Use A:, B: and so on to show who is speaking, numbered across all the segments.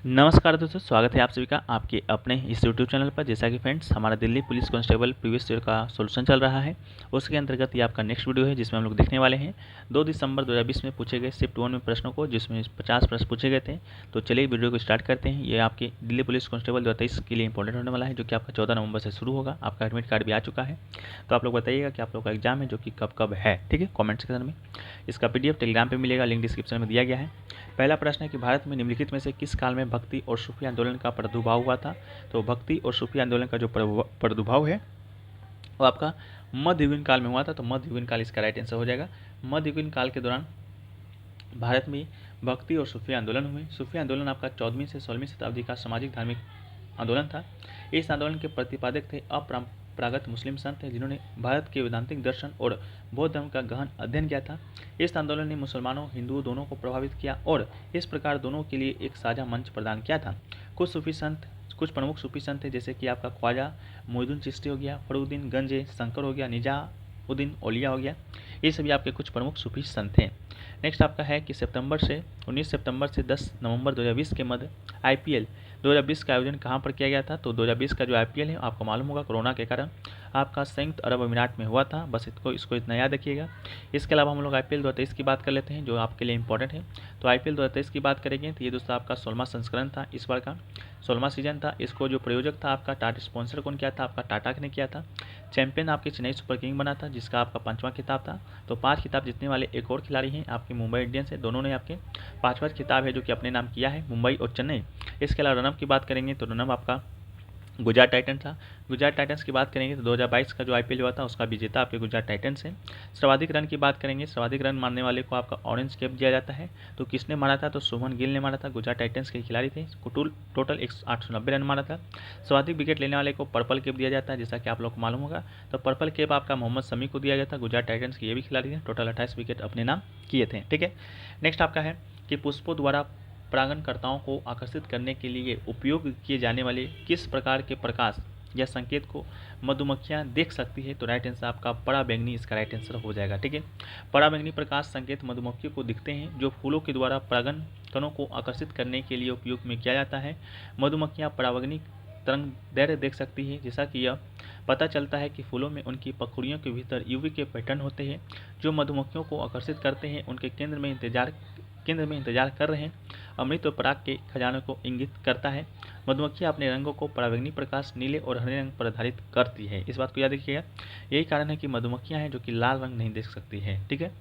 A: नमस्कार दोस्तों, स्वागत है आप सभी का आपके अपने इस यूट्यूब चैनल पर। जैसा कि फ्रेंड्स, हमारा Delhi police constable previous year का सॉल्यूशन चल रहा है। उसके अंतर्गत ये आपका नेक्स्ट वीडियो है जिसमें हम लोग देखने वाले हैं 2 दिसंबर 2020 में पूछे गए शिफ्ट 1 में प्रश्नों को, जिसमें 50 प्रश्न पूछे गए थे। तो चलिए वीडियो को स्टार्ट करते हैं। ये आपके दिल्ली पुलिस कांस्टेबल 2023 के लिए इंपॉर्टेंट होने वाला है, जो कि आपका 14 नवंबर से शुरू होगा। आपका एडमिट कार्ड भी आ चुका है। तो आप लोग बताइएगा कि आप लोग का एग्जाम है जो कि कब कब है, ठीक है, कॉमेंट सेक्शन में। इसका PDF टेलीग्राम पर मिलेगा, लिंक डिस्क्रिप्शन में दिया गया है। पहला प्रश्न है कि भारत में निम्नलिखित में से किस काल में भक्ति और सूफी आंदोलन का प्रादुर्भाव हुआ था। तो भक्ति और सूफी आंदोलन का जो प्रादुर्भाव है वो आपका मध्ययुगीन काल में हुआ था। तो मध्ययुगीन काल इसका राइट आंसर हो जाएगा। मध्ययुगीन काल के दौरान भारत में भक्ति और सूफी आंदोलन हुए। सूफी आंदोलन आपका 14वीं से 16वीं शताब्दी का सामाजिक धार्मिक आंदोलन था। इस आंदोलन के प्रतिपादक थे अपरंपरागत मुस्लिम संत, जिन्होंने भारत के वेदांतिक दर्शन और बौद्ध धर्म का गहन अध्ययन किया था। इस आंदोलन ने मुसलमानों हिंदुओं दोनों को प्रभावित किया और इस प्रकार दोनों के लिए एक साझा मंच प्रदान किया था। कुछ प्रमुख सूफी संत थे, जैसे कि आपका ख्वाजा मोइनुद्दीन चिश्ती हो गया, फरुद्दीन गंजे शंकर हो गया, निजामुद्दीन औलिया हो गया। ये सभी आपके कुछ प्रमुख सूफी संत थे। नेक्स्ट आपका है कि 19 सितंबर से 10 नवंबर 2020 के मध्य IPL 2020 का आयोजन कहाँ पर किया गया था। तो 2020 का जो IPL है आपको मालूम होगा कोरोना के कारण आपका संयुक्त अरब अमीरात में हुआ था। बस इसको इतना याद रखिएगा। इसके अलावा हम लोग IPL 2023 की बात कर लेते हैं, जो आपके लिए इंपॉर्टेंट है। तो IPL 2023 की बात करेंगे तो ये दोस्तों आपका 16वां संस्करण था, इस बार का 16वां सीजन था। इसको जो प्रयोजक था आपका टाटा, स्पॉन्सर कौन किया था, आपका टाटा ने किया था। चैंपियन आपके चेन्नई सुपर किंग बना था, जिसका आपका 5वां खिताब था। तो 5 खिताब जीतने वाले एक और खिलाड़ी हैं आपके मुंबई इंडियंस है। दोनों ने आपके 5वां खिताब है जो कि अपने नाम किया है, मुंबई और चेन्नई। इसके अलावा रनअप की बात करेंगे तो रनअप आपका गुजरात टाइटन था। गुजरात टाइटंस की बात करेंगे तो 2022 का जो IPL हुआ था उसका विजेता आपके गुजरात टाइटंस है। सर्वाधिक रन की बात करेंगे, सर्वाधिक रन मारने वाले को आपका ऑरेंज कैप दिया जाता है। तो किसने मारा था, तो शुभमन गिल ने मारा था, गुजरात टाइटंस के खिलाड़ी थे। टोटल 890 रन मारा था। सर्वाधिक विकेट लेने वाले को पर्पल कैप दिया जाता है, जैसा कि आप लोग को मालूम होगा। तो पर्पल कैप आपका मोहम्मद शमी को दिया गया था। गुजरात टाइटंस के ये भी खिलाड़ी थे, टोटल 28 विकेट अपने नाम किए थे, ठीक है। नेक्स्ट आपका है कि पुष्पों द्वारा परागणकर्ताओं को आकर्षित करने के लिए उपयोग किए जाने वाले किस प्रकार के प्रकाश या संकेत को मधुमक्खियां देख सकती है। तो राइट आंसर आपका पराबैंगनी इसका राइट आंसर हो जाएगा, ठीक है। पराबैंगनी प्रकाश संकेत मधुमक्खियों को दिखते हैं, जो फूलों के द्वारा परागण कणों को आकर्षित करने के लिए उपयोग में किया जाता है। मधुमक्खियां पराबैंगनी तरंग दैर्घ्य देख सकती है, जैसा कि यह पता चलता है कि फूलों में उनकी पंखुड़ियों के भीतर UV के पैटर्न होते हैं, जो मधुमक्खियों को आकर्षित करते हैं। उनके केंद्र में इंतजार कर रहे अमृत और पराग के खजाने को इंगित करता है। मधुमक्खियां अपने रंगों को पराबैंगनी प्रकाश नीले और हरे रंग पर आधारित करती है। इस बात को याद रखिएगा। यही कारण है कि मधुमक्खियां हैं जो कि लाल रंग नहीं देख सकती है, ठीक है।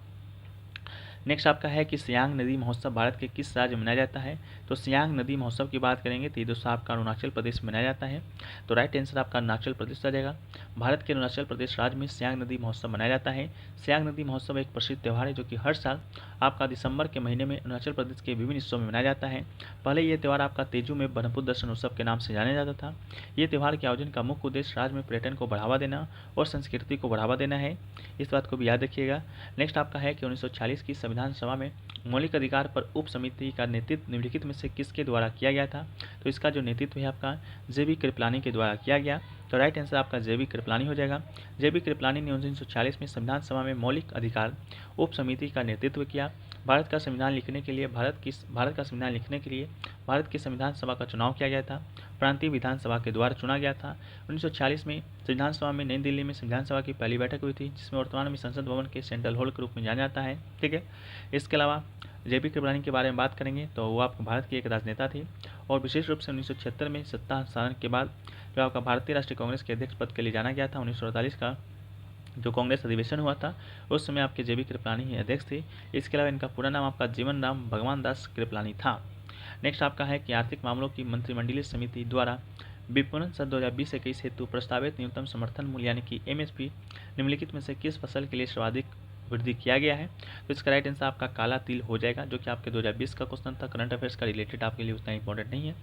A: नेक्स्ट आपका है कि सियांग नदी महोत्सव भारत के किस राज्य में मनाया जाता है। तो सियांग नदी महोत्सव की बात करेंगे तो ये दोस्तों आपका अरुणाचल प्रदेश में मनाया जाता है। तो राइट आंसर आपका अरुणाचल प्रदेश आ जाएगा। भारत के अरुणाचल प्रदेश राज्य में सियांग नदी महोत्सव मनाया जाता है। सियांग नदी महोत्सव एक प्रसिद्ध त्यौहार है जो कि हर साल आपका दिसंबर के महीने में अरुणाचल प्रदेश के विभिन्न हिस्सों में मनाया जाता है। पहले यह त्यौहार आपका तेजू में ब्रह्मपुत्र दर्शन उत्सव के नाम से जाना जाता था। ये त्यौहार के आयोजन का मुख्य उद्देश्य राज्य में पर्यटन को बढ़ावा देना और संस्कृति को बढ़ावा देना है। इस बात को भी याद रखिएगा। नेक्स्ट आपका है कि 1946 की संविधान सभा में मौलिक अधिकार पर उप समिति का नेतृत्व निम्नलिखित में से किसके द्वारा किया गया था। तो इसका जो नेतृत्व है आपका JB कृपलानी के द्वारा किया गया। तो राइट आंसर आपका JB कृपलानी हो जाएगा। JB कृपलानी ने 1946 में संविधान सभा में मौलिक अधिकार उप समिति का नेतृत्व किया। भारत का संविधान लिखने के लिए भारत की संविधान सभा का चुनाव किया गया था। प्रांतीय विधानसभा के द्वारा चुना गया था। 1946 में संविधान सभा में नई दिल्ली में संविधान सभा की पहली बैठक हुई थी, जिसमें वर्तमान में संसद भवन के सेंट्रल हॉल के रूप में जाना जाता है, ठीक है। इसके अलावा JB कृपलानी के बारे में बात करेंगे तो वो आपको भारत की एक राजनेता थी और विशेष रूप से 1976 में सत्ता हस्तांतरण के बाद जो आपका भारतीय राष्ट्रीय कांग्रेस के अध्यक्ष पद के लिए जाना गया था। 1948 का जो कांग्रेस अधिवेशन हुआ था उस समय आपके JB कृपलानी ही अध्यक्ष थे। इसके अलावा इनका पूरा नाम आपका जीवन राम भगवान दास कृपलानी था। नेक्स्ट आपका है कि आर्थिक मामलों की मंत्रिमंडलीय समिति द्वारा विपणन सत्र 2020-21 हेतु प्रस्तावित न्यूनतम समर्थन मूल्य यानी कि MSP निम्नलिखित में से किस फसल के लिए सर्वाधिक वृद्धि किया गया है। तो इसका राइट आंसर आपका काला तिल हो जाएगा, जो कि आपके 2020 का क्वेश्चन था। करंट अफेयर्स का रिलेटेड आपके लिए उतना इंपॉर्टेंट नहीं है।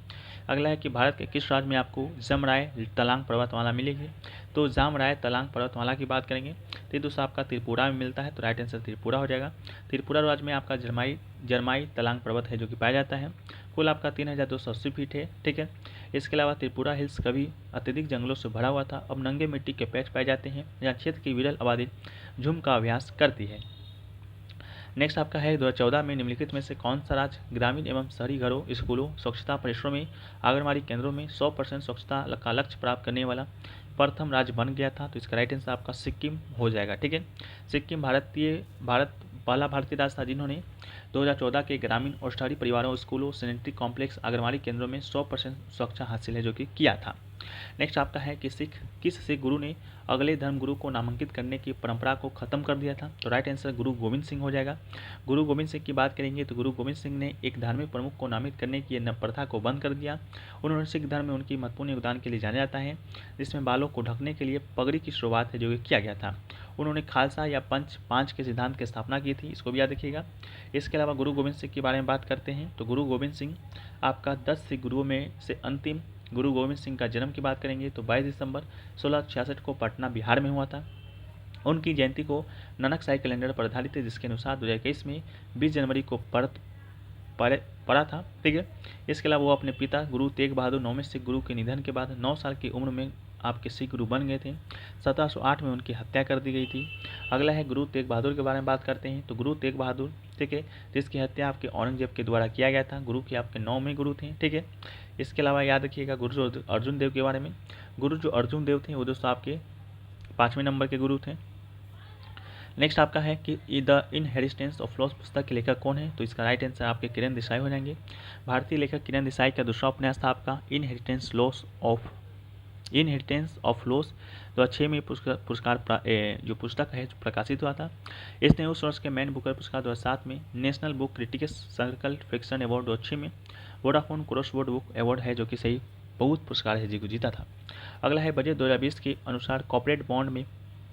A: अगला है कि भारत के किस राज्य में आपको जमराय तलांग पर्वतमाला मिलेगी। तो जामराय तलांग पर्वतमाला की बात करेंगे तो ये दोस्तों आपका त्रिपुरा में मिलता है। तो राइट आंसर त्रिपुरा हो जाएगा। त्रिपुरा राज्य में आपका जरमाई तलांग पर्वत है जो कि पाया जाता है। कुल आपका 3280 फीट है, ठीक है। इसके अलावा त्रिपुरा हिल्स कभी अत्यधिक जंगलों से भरा हुआ था, अब नंगे मिट्टी के पैच पाए जाते हैं जहाँ क्षेत्र की विरल आबादी झुम का अभ्यास करती है। नेक्स्ट आपका है 2014 में निम्नलिखित में से कौन सा राज्य ग्रामीण एवं शहरी घरों, स्कूलों, स्वच्छता परिसरों में, आंगनबाड़ी केंद्रों में 100% स्वच्छता का लक्ष्य प्राप्त करने वाला प्रथम राज्य बन गया था? तो इसका राइट आंसर आपका सिक्किम हो जाएगा। ठीक है, सिक्किम पहला भारतीय राज्य था जिन्होंने 2014 के ग्रामीण और शहरी परिवारों, स्कूलों, सैनिटरी कॉम्प्लेक्स, आंगनबाड़ी केंद्रों में 100% स्वच्छता हासिल है जो कि किया था। नेक्स्ट आपका है कि किस सिख गुरु ने अगले धर्मगुरु को नामांकित करने की परंपरा को खत्म कर दिया था? तो राइट आंसर गुरु गोविंद सिंह हो जाएगा। गुरु गोविंद सिंह की बात करेंगे तो गुरु गोविंद सिंह ने एक धार्मिक प्रमुख को नामित करने की प्रथा को बंद कर दिया। उन्होंने सिख धर्म में उनकी महत्वपूर्ण योगदान के लिए जाना जाता है, जिसमें बालों को ढकने के लिए पगड़ी की शुरुआत है जो कि किया गया था। उन्होंने खालसा या पांच के सिद्धांत की स्थापना की थी, इसको भी याद रखिएगा। इसके अलावा गुरु गोविंद सिंह के बारे में बात करते हैं तो गुरु गोविंद सिंह आपका 10 सिख गुरुओं में से अंतिम गुरु गोविंद सिंह का जन्म की बात करेंगे तो 22 दिसंबर 1666 को पटना बिहार में हुआ था। उनकी जयंती को नानक साई कैलेंडर पर आधारित है, जिसके अनुसार 2021 में 20 जनवरी को पड़ा था। ठीक है, इसके अलावा वो अपने पिता गुरु तेग बहादुर 9वें सिख गुरु के निधन के बाद 9 साल की उम्र में आपके सिख गुरु बन गए थे। 1708 में उनकी हत्या कर दी गई थी। अगला है गुरु तेग बहादुर के बारे में बात करते हैं तो गुरु तेग बहादुर, ठीक है, जिसकी हत्या आपके औरंगजेब के द्वारा किया गया था। गुरु के आपके 9वें गुरु थे। ठीक है, इसके अलावा याद रखिएगा गुरु अर्जुन देव के बारे में। गुरु जो अर्जुन देव थे वो दोस्तों आपके 5वें नंबर के गुरु थे। नेक्स्ट आपका है कि द इनहेरिटेंस ऑफ लॉस पुस्तक के लेखक कौन है? तो इसका राइट आंसर आपके किरण देसाई हो जाएंगे। भारतीय लेखक किरण देसाई का दूसरा उपन्यास था आपका इनहेरिटेंस ऑफ लॉस 2006 में पुरस्कार जो पुस्तक है जो प्रकाशित हुआ था। इसने उस वर्ष के मैन बुकर पुरस्कार 2007 में, national book critics circle fiction award 2006 में, वोडाफोन क्रॉसवर्ड बुक अवार्ड है जो कि सही बहुत पुरस्कार है जी को जीता था। अगला है बजट 2020 के अनुसार कॉर्पोरेट बॉन्ड में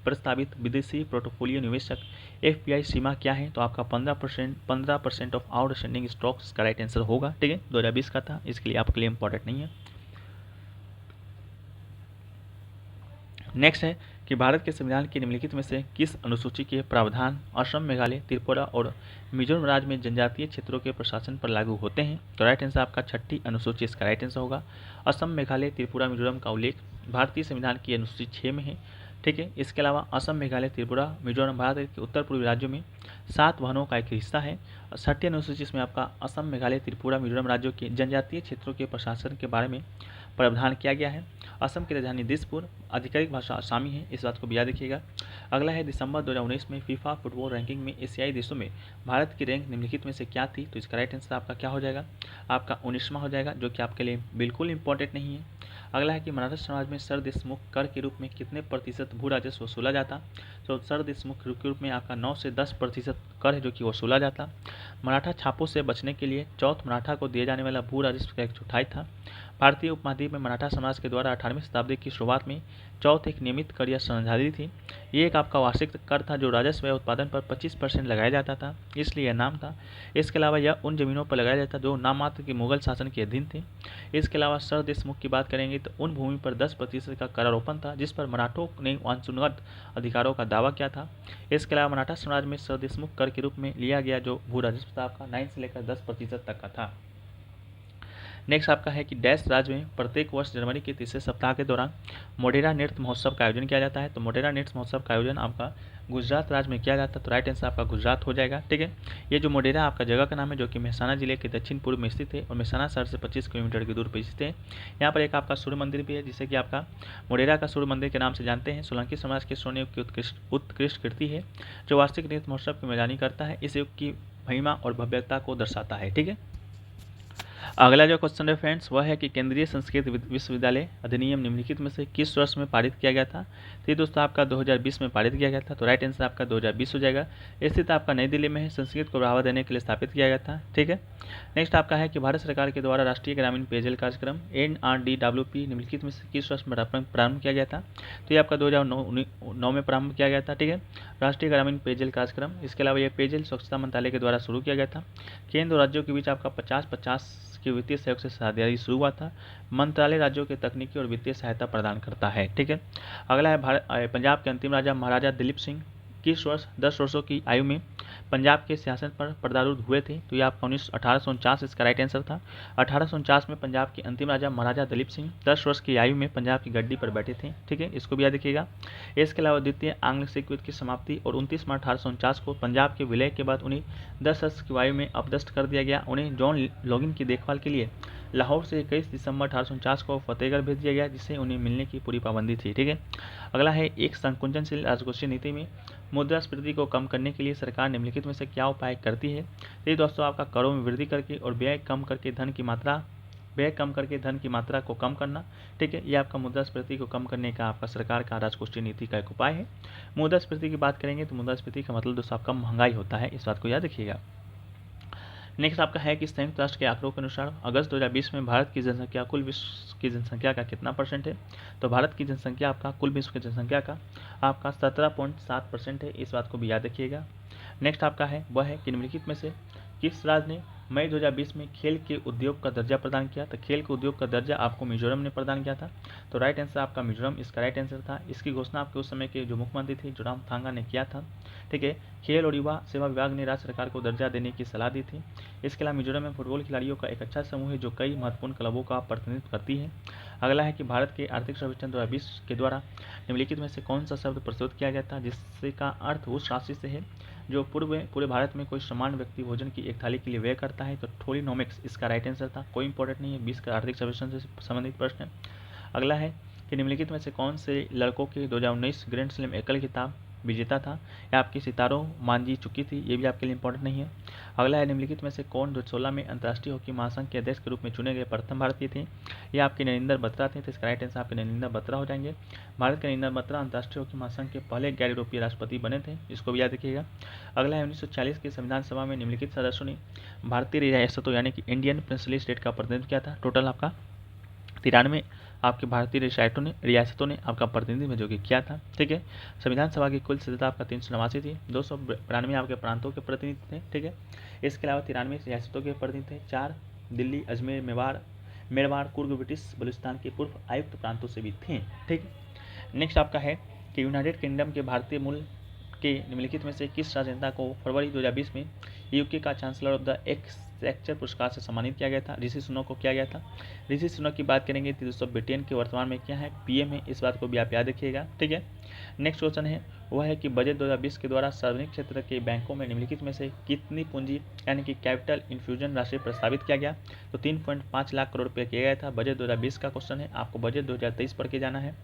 A: प्रस्तावित विदेशी पोर्टफोलियो निवेशक एफपीआई सीमा क्या है? तो आपका 15% ऑफ आउटस्टैंडिंग स्टॉक्स का राइट आंसर होगा। ठीक है, 2020 का था, इसके लिए आपके लिए इंपॉर्टेंट नहीं है। नेक्स्ट है कि भारत के संविधान की निम्नलिखित में से किस अनुसूची के प्रावधान असम, मेघालय, त्रिपुरा और मिजोरम राज्य में जनजातीय क्षेत्रों के प्रशासन पर लागू होते हैं? तो राइट आंसर आपका 6ठी अनुसूची इसका राइट आंसर होगा। असम, मेघालय, त्रिपुरा, मिजोरम का उल्लेख भारतीय संविधान की अनुसूची 6 में है। ठीक है, इसके अलावा असम, मेघालय, त्रिपुरा, मिजोरम भारत के उत्तर पूर्वी राज्यों में 7 वनों का एक हिस्सा है। 6ठी अनुसूची इसमें आपका असम, मेघालय, त्रिपुरा, मिजोरम राज्यों के जनजातीय क्षेत्रों के प्रशासन के बारे में प्रावधान किया गया है। असम की राजधानी दिसपुर, आधिकारिक भाषा आसामी है, इस बात को भी याद रखिएगा। अगला है दिसंबर 2019 में फीफा फुटबॉल रैंकिंग में एशियाई देशों में भारत की रैंक निम्नलिखित में से क्या थी? तो इसका राइट आंसर आपका क्या हो जाएगा? आपका 19वां हो जाएगा, जो कि आपके लिए बिल्कुल इंपॉर्टेंट नहीं है। अगला है कि मराठा समाज में सर देशमुख कर के रूप में कितने प्रतिशत भू राजस्व वसूला जाता? तो सर देशमुख के रूप में आपका 9 से 10% कर है जो कि वसूला जाता। मराठा छापों से बचने के लिए चौथ मराठा को दिए जाने वाला भू राजस्व का 1/4 था। भारतीय उपमहाद्वीप में मराठा समाज के द्वारा 18वीं शताब्दी की शुरुआत में चौथ एक नियमित कर या संधारित थी। ये एक आपका वार्षिक कर था जो राजस्व उत्पादन पर 25% लगाया जाता था, इसलिए यह नाम था। इसके अलावा यह उन जमीनों पर लगाया जाता जो नामात्र के मुगल शासन के अधीन थे। इसके अलावा सर देशमुख की बात करेंगे तो उन भूमि पर 10% का करारोपण था जिस पर मराठों ने वांछनीय अधिकारों का दावा किया था। इसके अलावा मराठा समाज में सर देशमुख कर के रूप में लिया गया जो भू राजस्व था आपका 9 से लेकर 10% तक का था। नेक्स्ट आपका है कि डैश राज्य में प्रत्येक वर्ष जनवरी के तीसरे सप्ताह के दौरान मोढेरा नृत्य महोत्सव का आयोजन किया जाता है। तो मोढेरा नृत्य महोत्सव का आयोजन आपका गुजरात राज्य में किया जाता है। तो राइट आंसर आपका गुजरात हो जाएगा। ठीक है, ये जो मोढेरा आपका जगह का नाम है जो कि मेहसाना जिले के दक्षिण पूर्व में स्थित है और मेहसाना शहर से 25 किलोमीटर की दूर पर स्थित है। यहाँ पर एक आपका सूर्य मंदिर भी है जिसे कि आपका मोढेरा का सूर्य मंदिर के नाम से जानते हैं। सोलंकी समाज के स्वर्ण युग की उत्कृष्ट कृति है जो वार्षिक नृत्य महोत्सव की मेजबानी करता है। इस युग की महिमा और भव्यता को दर्शाता है। ठीक है, अगला जो क्वेश्चन है फ्रेंड्स वह है कि केंद्रीय संस्कृत विश्वविद्यालय अधिनियम निम्नलिखित में से किस वर्ष में पारित किया गया था? तो ये दोस्तों आपका 2020 में पारित किया गया था। तो राइट आंसर आपका 2020 हो जाएगा। स्थित आपका नई दिल्ली में है, संस्कृत को बढ़ावा देने के लिए स्थापित किया गया था। ठीक है, नेक्स्ट आपका है कि भारत सरकार के द्वारा राष्ट्रीय ग्रामीण पेयजल कार्यक्रम NRDWP निम्नलिखित में से किस वर्ष में प्रारंभ किया गया था? तो ये आपका 2009 में प्रारंभ किया गया था। ठीक है, राष्ट्रीय ग्रामीण पेयजल कार्यक्रम। इसके अलावा यह पेयजल स्वच्छता मंत्रालय के द्वारा शुरू किया गया था। केंद्र और राज्यों के बीच आपका 50-50 के वित्तीय सहयोग से साझेदारी शुरू हुआ था। मंत्रालय राज्यों के तकनीकी और वित्तीय सहायता प्रदान करता है। ठीक है, अगला है पंजाब के अंतिम राजा महाराजा दिलीप सिंह किस वर्ष 10 वर्षों की आयु में पंजाब के सियासत पर पदारूढ़ हुए थे? तो ये आपका 1849 इसका राइट आंसर था। 1849 में पंजाब के अंतिम राजा महाराजा दलीप सिंह 10 वर्ष की आयु में पंजाब की गद्दी पर बैठे थे। ठीक है, इसको भी याद रखिएगा। इसके अलावा द्वितीय आंग्ल सिख युद्ध की समाप्ति और 29 मार्च 1849 को पंजाब के विलय के बाद उन्हें 10 वर्ष की आयु में अपदस्थ कर दिया गया। उन्हें जॉन लॉगिन की देखभाल के लिए लाहौर से 21 दिसंबर 1849 को फतेहगढ़ भेज दिया गया, जिससे उन्हें मिलने की पूरी पाबंदी थी। ठीक है, अगला है एक संकुचनशील राजकोषीय नीति में मुद्रास्फीति को कम करने के लिए सरकार निम्नलिखित में से क्या उपाय करती है? तो ये दोस्तों आपका करों में वृद्धि करके और व्यय कम करके धन की मात्रा को कम करना। ठीक है, ये आपका मुद्रास्फीति को कम करने का आपका सरकार का राजकोषीय नीति का एक उपाय है। मुद्रास्फीति की बात करेंगे तो मुद्रास्फीति का मतलब दोस्तों आपका महंगाई होता है, इस बात को याद रखिएगा। नेक्स्ट आपका है कि संयुक्त राष्ट्र के आंकड़ों के अनुसार अगस्त 2020 में भारत की जनसंख्या कुल विश्व की जनसंख्या का कितना परसेंट है? तो भारत की जनसंख्या आपका कुल विश्व की जनसंख्या का आपका 17.7% है, इस बात को भी याद रखिएगा। नेक्स्ट आपका है वह है कि निम्नलिखित में से किस राज्य ने मई 2020 में खेल के उद्योग का दर्जा प्रदान किया? तो खेल के उद्योग का दर्जा आपको मिजोरम ने प्रदान किया था। तो राइट आंसर आपका मिजोरम इसका राइट आंसर था। इसकी घोषणा आपके उस समय के जो मुख्यमंत्री थे जोरामथांगा ने किया था। ठीक है, खेल और युवा सेवा विभाग ने राज्य सरकार को दर्जा देने की सलाह दी थी। इसके अलावा मिजोरम में फुटबॉल खिलाड़ियों का एक अच्छा समूह है जो कई महत्वपूर्ण क्लबों का प्रतिनिधित्व करती है। अगला है कि भारत के आर्थिक सर्वेक्षण 2020 के द्वारा निम्नलिखित में से कौन सा शब्द प्रस्तुत किया गया था जिसका अर्थ उस राशि से है जो पूरे भारत में कोई सामान्य व्यक्ति भोजन की एक थाली के लिए व्यय करता है? तो थोलिनोमिक्स इसका राइट आंसर था। कोई इंपॉर्टेंट नहीं है, 20 का आर्थिक सर्वेक्षण से संबंधित प्रश्न है। अगला है कि निम्नलिखित में से कौन से लड़कों के 2019 ग्रैंड स्लैम एकल खिताब विजेता था? यह आपकी सितारों मान जी चुकी थी, ये भी आपके लिए इंपॉर्टेंट नहीं है। अगला है निम्नलिखित में से कौन 2016 में अंतर्राष्ट्रीय हॉकी महासंघ के अध्यक्ष के रूप में चुने गए प्रथम भारतीय थे? ये आपके नरेंद्र बत्रा थे, तो इसका राइट आंसर आपके नरेंद्र बत्रा हो जाएंगे। भारत के नरेंद्र बत्रा अंतर्राष्ट्रीय हॉकी महासंघ के पहले गैर यूरोपीय राष्ट्रपति बने थे, इसको भी याद रखिएगा। अगला है 1940 के संविधान सभा में निम्नलिखित सदस्यों ने भारतीय रियासतों यानी कि इंडियन प्रिंसली स्टेट का प्रतिनिधित्व किया था। टोटल आपका 93 आपके भारतीय रियासतों ने आपका प्रतिनिधित्व जो कि किया था। ठीक है, संविधान सभा की कुल सदस्यता आपका 389 थी। 292 आपके प्रांतों के प्रतिनिधि थे। ठीक है, इसके अलावा 93 रियासतों के प्रतिनिधि थे। 4 दिल्ली, अजमेर, मेवाड़, कुर्ग, ब्रिटिश बलूचिस्तान के पूर्व आयुक्त प्रांतों से भी थे। ठीक, नेक्स्ट आपका है कि यूनाइटेड किंगडम के भारतीय मूल के निम्नलिखित में से किस राजनेता को फरवरी 2020 में यूके का चांसलर ऑफ द एक्सचेंजर पुरस्कार से सम्मानित किया गया था? ऋषि सुनक को किया गया था। ऋषि सुनक की बात करेंगे तो दोस्तों ब्रिटेन के वर्तमान में क्या है? पीएम है, इस बात को भी आप याद रखिएगा। ठीक है, नेक्स्ट क्वेश्चन है वह है कि बजट 2020 के द्वारा सार्वजनिक क्षेत्र के बैंकों में निम्नलिखित में से कितनी पूंजी यानी कि कैपिटल इन्फ्यूजन राशि प्रस्तावित किया गया? तो 3.5 लाख करोड़ रुपये किया गया था। बजट 2020 का क्वेश्चन है, आपको बजट 2023 पढ़ के जाना है।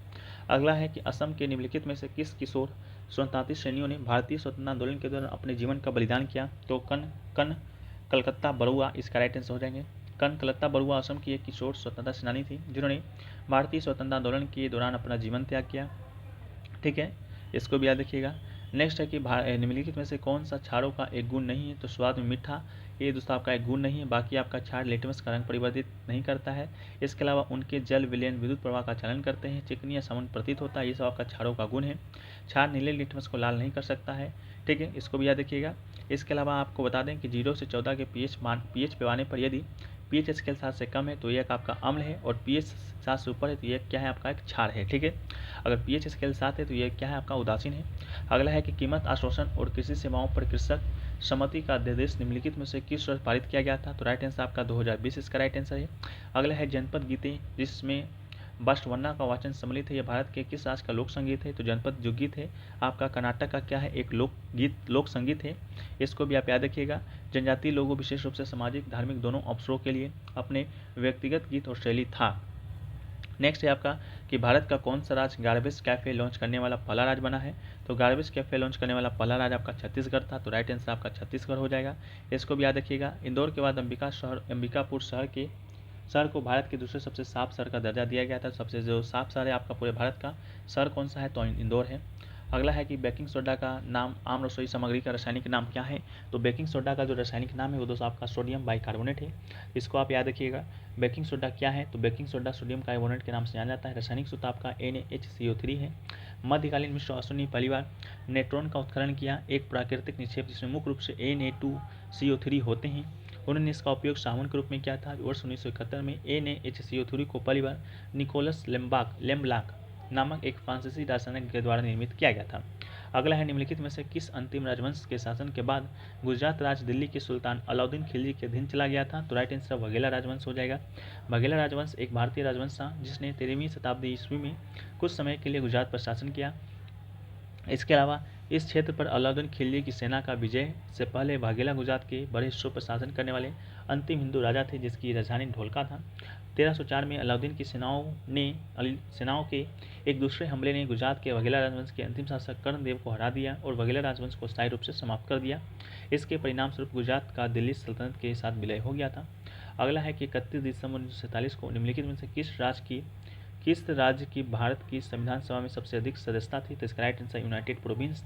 A: अगला है कि असम के निम्नलिखित में से किस किशोर स्वतंत्रता सैनियों ने भारतीय स्वतंत्रता आंदोलन के दौरान अपने जीवन का बलिदान किया? तो कन कलकत्ता बरुआ इसका राइट आंसर हो जाएंगे। कलकत्ता बरुआ असम की एक किशोर स्वतंत्रता सेनानी थी जिन्होंने भारतीय स्वतंत्रता आंदोलन के दौरान अपना जीवन त्याग किया। ठीक है, इसको भी याद रखिएगा। नेक्स्ट है कि निम्नलिखित में से कौन सा क्षारों का एक गुण नहीं है? तो स्वाद में मीठा, ये दोस्तों आपका एक गुण नहीं है। बाकी आपका क्षार लिटमस का रंग परिवर्तित नहीं करता है। इसके अलावा उनके जल विलयन विद्युत प्रवाह का चालन करते हैं। चिकनी या समन प्रतीत होता है, ये सब आपका क्षारों का गुण है। क्षार नीले लिटमस को लाल नहीं कर सकता है। ठीक है, इसको भी याद रखिएगा। इसके अलावा आपको बता दें कि 0 से 14 के पीएच पैमाने पर यदि पीएच स्केल 7 से कम है तो यह आपका अम्ल है, और पीएच 7 से ऊपर है तो यह क्या है? आपका एक क्षार है। ठीक है, अगर पीएच स्केल 7 है तो यह क्या है? आपका उदासीन है। अगला है कि कीमत आश्वासन और कृषि सेवाओं पर कृषक सम्मति का अध्यादेश निम्नलिखित में से किस वर्ष पारित किया गया था? तो राइट आंसर आपका 2020 इसका राइट आंसर है। अगला है जनपद गीतें, जिसमें बस्टवर्ना का वाचन सम्मिलित है, यह भारत के किस राज्य का लोक संगीत है? तो जनपद जो गीत है आपका कर्नाटक का क्या है? एक लोक संगीत है, इसको भी आप याद रखिएगा। जनजातीय लोगों विशेष रूप से सामाजिक धार्मिक दोनों अवसरों के लिए अपने व्यक्तिगत गीत और शैली था। नेक्स्ट है आपका कि भारत का कौन सा राज्य गार्बेज कैफे लॉन्च करने वाला पहला राज्य बना है? तो गार्बेज कैफे लॉन्च करने वाला पहला राज्य आपका छत्तीसगढ़ था, तो राइट आंसर आपका छत्तीसगढ़ हो जाएगा। इसको भी याद रखिएगा। इंदौर के बाद अंबिकापुर शहर को भारत के दूसरे सबसे साफ शहर का दर्जा दिया गया था। सबसे जो साफ शहर है आपका पूरे भारत का शहर कौन सा है? तो इंदौर है। अगला है कि बेकिंग सोडा का नाम आम रसोई सामग्री का रासायनिक नाम क्या है? तो बेकिंग सोडा का जो रासायनिक नाम है वो दोस्तों आपका सोडियम बाइकार्बोनेट है, इसको आप याद रखिएगा। बेकिंग सोडा क्या है? तो बेकिंग सोडा सोडियम कार्बोनेट के नाम से जाना जाता है। रासायनिक सूत्र आपका NaHCO3 है। मध्यकालीन मिस्र अश्विन ने पहली बार न्यूट्रॉन का उत्खनन किया, एक प्राकृतिक निक्षेप जिसमें मुख्य रूप से Na2CO3 होते हैं। उन्होंने इसका उपयोग साबुन के रूप में किया था। वर्ष 1971 में NaHCO3 को पहली बार निकोलस लेम्ब्लाक नामक एक फ्रांसीसी रासायनिक के द्वारा निर्मित किया गया था। अगला है निम्नलिखित में से किस अंतिम राजवंश के शासन के बाद गुजरात राज्य दिल्ली के सुल्तान अलाउद्दीन खिलजी के अधीन चला गया था? तो राइट आंसर वघेला राजवंश हो जाएगा। वघेला राजवंश एक भारतीय राजवंश था जिसने 13वीं शताब्दी ईस्वी में कुछ समय के लिए गुजरात पर शासन किया। इसके अलावा इस क्षेत्र पर अलाउद्दीन खिलजी की सेना का विजय से पहले वाघेला गुजरात के बड़े हिस्सों पर शासन करने वाले अंतिम हिंदू राजा थे जिसकी राजधानी ढोलका था। 1304 में अलाउद्दीन की सेनाओं के एक दूसरे हमले ने गुजरात के वघेला राजवंश के अंतिम शासक कर्णदेव को हरा दिया और वघेला राजवंश को स्थायी रूप से समाप्त कर दिया। इसके परिणाम स्वरूप गुजरात का दिल्ली सल्तनत के साथ विलय हो गया था। अगला है कि 31 दिसंबर 1947 को निम्नलिखित में से किस राज्य की भारत की संविधान सभा में सबसे अधिक सदस्यता थी? तो इसका राइट आंसर यूनाइटेड प्रोविंस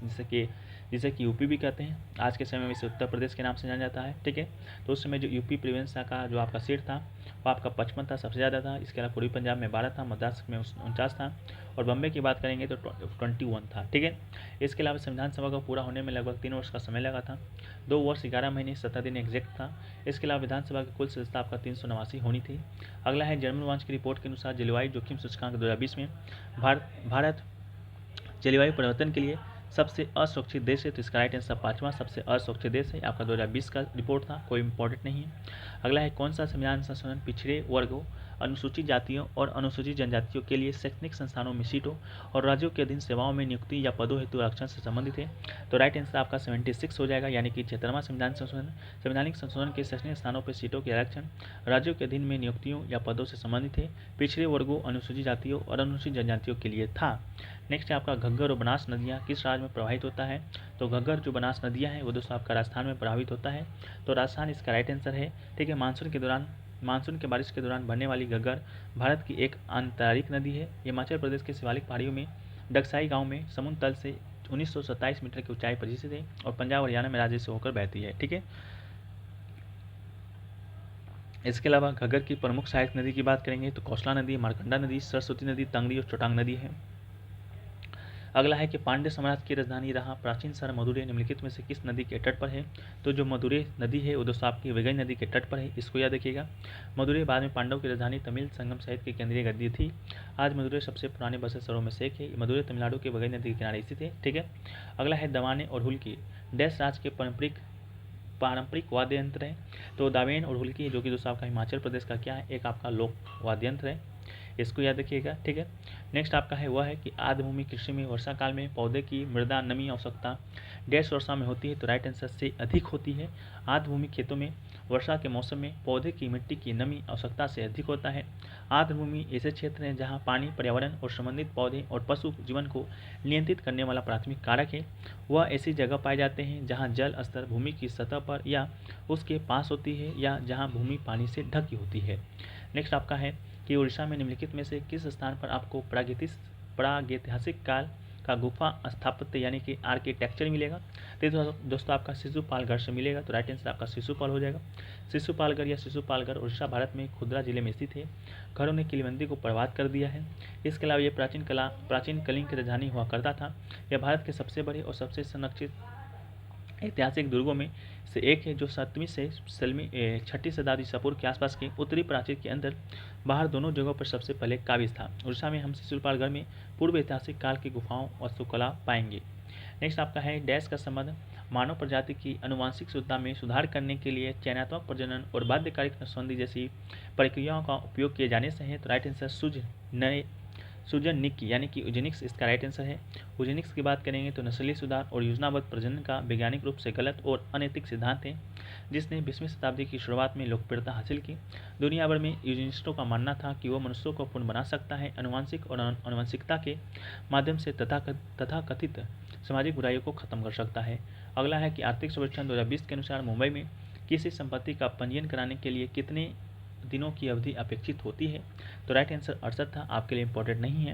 A: जिसे कि यूपी भी कहते हैं। आज के समय में इसे उत्तर प्रदेश के नाम से जाना जाता है। ठीक है, तो उस समय जो यूपी प्रोविंस का जो आपका सीट था वो आपका 55 था, सबसे ज़्यादा था। इसके अलावा पूर्वी पंजाब में 12 था, मद्रास में 49 था और बम्बे की बात करेंगे तो 21 था। ठीक है, इसके अलावा संविधान सभा का पूरा होने में लगभग 3 वर्ष का समय लगा था। 2 वर्ष 11 महीने 17 दिन एग्जैक्ट था। इसके अलावा विधानसभा की कुल सदस्यता आपका 389 होनी थी। अगला है जर्मन वॉच की रिपोर्ट के अनुसार जलवायु जोखिम सूचकांक 2020 में भारत जलवायु परिवर्तन के लिए सबसे असुरक्षित देश है। तो इसका राइट आंसर 5वां सबसे असुरक्षित देश है। आपका 2020 का रिपोर्ट था, कोई इंपॉर्टेंट नहीं है। अगला है कौन सा संविधान संशोधन पिछड़े वर्गों, अनुसूचित जातियों और अनुसूचित जनजातियों के लिए शैक्षणिक संस्थानों में सीटों और राज्यों के अधीन सेवाओं में नियुक्ति या पदों हेतु आरक्षण से संबंधित है? तो राइट आंसर आपका 76 हो जाएगा, यानी कि 76वां संवैधानिक संशोधन के शैक्षणिक स्थानों पर सीटों के आरक्षण राज्यों के अधीन में नियुक्तियों या पदों से संबंधित है, पिछड़े वर्गों, अनुसूचित जातियों और अनुसूचित जनजातियों के लिए था। नेक्स्ट है आपका घग्गर और बनास नदियाँ किस राज्य में प्रवाहित होता है? तो घग्गर जो बनास नदियाँ हैं वो दोस्तों आपका राजस्थान में प्रभावित होता है। तो राजस्थान इसका राइट आंसर है। ठीक है, मानसून के बारिश के दौरान बढ़ने वाली घग्गर भारत की एक आंतरिक नदी है। हिमाचल प्रदेश के शिवालिक पहाड़ियों में डगसाई गांव में समुद्र तल से 1927 मीटर की ऊंचाई पर स्थित है और पंजाब हरियाणा में राज्य से होकर बहती है। ठीक है, इसके अलावा घग्गर की प्रमुख सहायक नदी की बात करेंगे तो कौशला नदी, मारकंडा नदी, सरस्वती नदी, तंगड़ी और चोटांग नदी है। अगला है कि पांड्य साम्राज्य की राजधानी रहा प्राचीन शहर मदुरै निम्नलिखित में से किस नदी के तट पर है? तो जो मदुरै नदी है वो दोस्तों आपकी वैगई नदी के तट पर है, इसको याद रखिएगा। मदुरै बाद में पांडव की राजधानी तमिल संगम सहित की केंद्रीय गद्दी थी। आज मदुरै सबसे पुराने बसे शहरों में से एक है। मदुरै तमिलनाडु के वैगई नदी के किनारे स्थित है। ठीक है, अगला है दवाने और हुल्की डैश राज्य के पारंपरिक वाद्य यंत्र है। तो दावेन और हुल्की जो कि दोस्तों आपका हिमाचल प्रदेश का क्या है, एक आपका लोक वाद्य यंत्र है, इसको याद रखिएगा। ठीक है, नेक्स्ट आपका है वह है कि आर्द्रभूमि कृषि में वर्षा काल में पौधे की मृदा नमी आवश्यकता डैश वर्षा में होती है? तो राइट आंसर से अधिक होती है। आर्द्रभूमि खेतों में वर्षा के मौसम में पौधे की मिट्टी की नमी आवश्यकता से अधिक होता है। आर्द्रभूमि ऐसे क्षेत्र हैं जहाँ पानी, पर्यावरण और संबंधित पौधे और पशु जीवन को नियंत्रित करने वाला प्राथमिक कारक है। वह ऐसी जगह पाए जाते हैं जहाँ जल स्तर भूमि की सतह पर या उसके पास होती है या जहाँ भूमि पानी से ढकी होती है। नेक्स्ट आपका है कि उड़ीसा में निम्नलिखित में से किस स्थान पर आपको प्रागैतिहासिक काल का गुफा स्थापत्य यानी कि आर्किटेक्चर मिलेगा? तो दोस्तों आपका शिशुपालगढ़ से मिलेगा। तो राइट आंसर आपका शिशुपाल हो जाएगा। शिशुपालगढ़ या शिशुपालगढ़ उड़ीसा भारत में खुदरा जिले में स्थित है। घरों ने किलीबंदी को बर्बाद कर दिया है। इसके अलावा ये प्राचीन कलिंग की राजधानी हुआ करता था। यह भारत के सबसे बड़े और सबसे संरक्षित ऐतिहासिक दुर्गों में से एक है जो 7वीं से 6वीं शताब्दी ईसा पूर्व के आसपास के उत्तरी प्राचीर के अंदर बाहर दोनों जगहों पर सबसे पहले काबिज था। उड़ीसा में हम शिशुपालगढ़ में पूर्व ऐतिहासिक काल की गुफाओं और वास्तुकला पाएंगे। नेक्स्ट आपका है डैश का संबंध मानव प्रजाति की आनुवंशिक शुद्धता में सुधार करने के लिए चयनात्मक प्रजनन और बाध्यकारी नसबंदी जैसी प्रक्रियाओं का उपयोग किए जाने से है। तो राइट आंसर सुजनिक यानी कि यूजेनिक्स इसका राइट आंसर है। यूजेनिक्स की बात करेंगे तो नस्लीय सुधार और योजनाबद्ध प्रजनन का वैज्ञानिक रूप से गलत और अनैतिक सिद्धांत है जिसने 20वीं शताब्दी की शुरुआत में लोकप्रियता हासिल की। दुनिया भर में यूजेनिस्टों का मानना था कि वह मनुष्यों को पूर्ण बना सकता है, आनुवंशिक और आनुवंशिकता के माध्यम से तथाकथित सामाजिक बुराइयों को खत्म कर सकता है। अगला है कि आर्थिक सर्वेक्षण 2020 के अनुसार मुंबई में किसी संपत्ति का पंजीयन कराने के लिए कितने दिनों की अवधि अपेक्षित होती है? तो राइट आंसर 68 था, आपके लिए इंपॉर्टेंट नहीं है।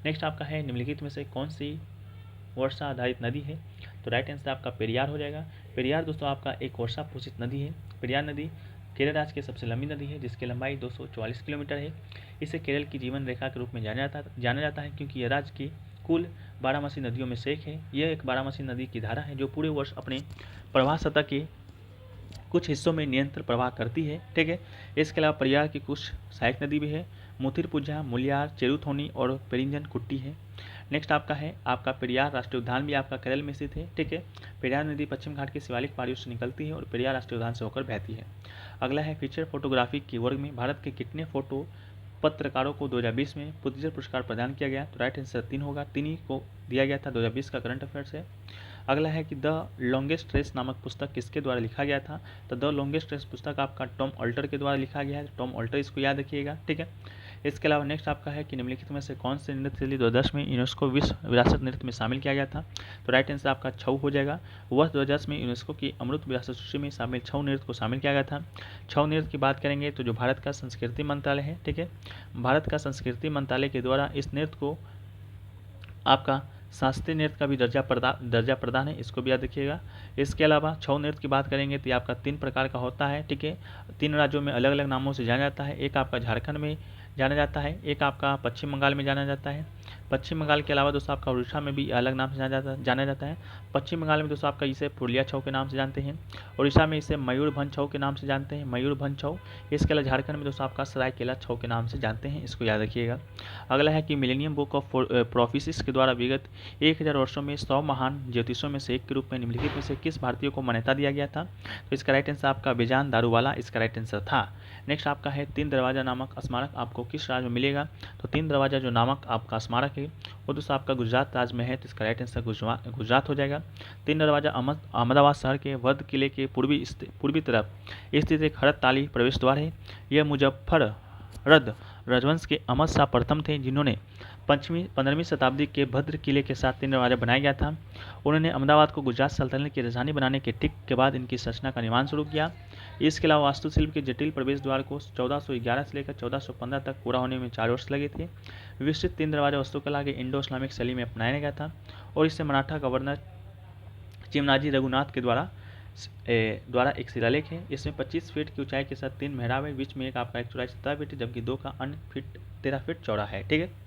A: नेक्स्ट आपका है निम्नलिखित में से कौन सी वर्षा आधारित नदी है? तो राइट आंसर आपका पेरियार हो जाएगा। पेरियार दोस्तों आपका एक वर्षा पोषित नदी है। पेरियार नदी केरल राज्य की सबसे लंबी नदी है जिसकी लंबाई 244 किलोमीटर है। इसे केरल की जीवन रेखा के रूप में जाना जाता है क्योंकि यह राज्य की कुल 12 नदियों में से एक है। यह एक 12 नदी की धारा है जो पूरे वर्ष अपने प्रवाह सतह के कुछ हिस्सों में निरंतर प्रवाह करती है। ठीक है, इसके अलावा पेरियार की कुछ सहायक नदी भी है। मुथिरपुझा, मुलियार, चेरुथोनी और पेरिंजन कुट्टी है। नेक्स्ट आपका है आपका पेरियार राष्ट्रीय उद्यान भी आपका केरल में स्थित है, ठीक है। पेरियार नदी पश्चिम घाट के शिवालिक पहाड़ियों से निकलती है और पेरियार राष्ट्रीय उद्यान से होकर बहती है। अगला है फीचर फोटोग्राफी के वर्ग में भारत के कितने फोटो पत्रकारों को 2020 में पुलित्जर पुरस्कार प्रदान किया गया? तो राइट आंसर 3 होगा, 3 ही को दिया गया था। 2020 का करंट अफेयर्स है। अगला है कि द लॉन्गेस्ट रेस नामक पुस्तक किसके द्वारा लिखा गया था? तो द लॉन्गेस्ट रेस पुस्तक आपका टॉम ऑल्टर के द्वारा लिखा गया है। टॉम ऑल्टर, इसको याद रखिएगा, ठीक है। इसके अलावा नेक्स्ट आपका है कि निम्नलिखित में से कौन से नृत्य शैली 2010 में यूनेस्को विश्व विरासत नृत्य में शामिल किया गया था? तो राइट आंसर आपका छऊ हो जाएगा। वर्ष 2010 में यूनेस्को की अमृत विरासत सूची में शामिल छऊ नृत्य को शामिल किया गया था। छऊ नृत्य की बात करेंगे तो जो भारत का संस्कृति मंत्रालय है, ठीक है, भारत का संस्कृति मंत्रालय के द्वारा इस नृत्य को आपका शास्त्रीय नृत्य का भी दर्जा प्रदान है, इसको भी याद रखिएगा। इसके अलावा छऊ नृत्य की बात करेंगे तो ये आपका 3 प्रकार का होता है, ठीक है। 3 राज्यों में अलग अलग नामों से जाना जाता है। एक आपका झारखंड में जाना जाता है, एक आपका पश्चिम बंगाल में जाना जाता है। पश्चिम बंगाल के अलावा दोस्तों आपका उड़ीसा में भी अलग नाम से जाना जाता है। पश्चिम बंगाल में दोस्तों आपका इसे पुरुलिया छऊ के नाम से जानते हैं। उड़ीसा में इसे मयूरभंज छऊ के नाम से जानते हैं, मयूरभंज छऊ। इसके अलावा झारखंड में दोस्तों आपका सरायकेला छऊ के नाम से जानते हैं, इसको याद रखिएगा। अगला है कि मिलेनियम बुक ऑफ प्रोफेसिस के द्वारा विगत 1000 वर्षों में 100 महान ज्योतिषों में से एक के रूप में निम्नलिखित में से किस भारतीय को मान्यता दिया गया था? तो इसका राइट आंसर आपका बेजान दारूवाला इसका राइट आंसर था। नेक्स्ट आपका है 3 दरवाजा नामक स्मारक आपको किस राज्य में मिलेगा? तो 3 दरवाजा जो नामक आपका स्मारक है वो दोस्तों आपका गुजरात राज्य में है, तो इसका राइट आंसर गुजरात हो जाएगा। 3 दरवाजा अहमदाबाद शहर के वर्ध किले के पूर्वी तरफ स्थित एक हरत-ताली प्रवेश द्वार है। यह मुजफ्फरद राजवंश के अहमद शाह प्रथम थे जिन्होंने 15वीं शताब्दी के भद्र किले के साथ 3 दरवाजा बनाया गया था। उन्होंने अहमदाबाद को गुजरात सल्तनत की राजधानी बनाने के ठीक के बाद इनकी संरचना का निर्माण शुरू किया। इसके अलावा वास्तुशिल्प के जटिल प्रवेश द्वार को 1411 से लेकर 1415 तक पूरा होने में 4 वर्ष लगे थे। विस्तृत 3 दरवाजा वास्तुकला के इंडो इस्लामिक शैली में अपनाया गया था और इसे मराठा गवर्नर चिमनाजी रघुनाथ के द्वारा एक शिलालेख है। इसमें 25 फीट की ऊंचाई के साथ 3 मेहराब है, बीच में एक आपका एक चौड़ाई 17 फीट है, जबकि 2 का अन्य 13 फीट चौड़ा है, ठीक है।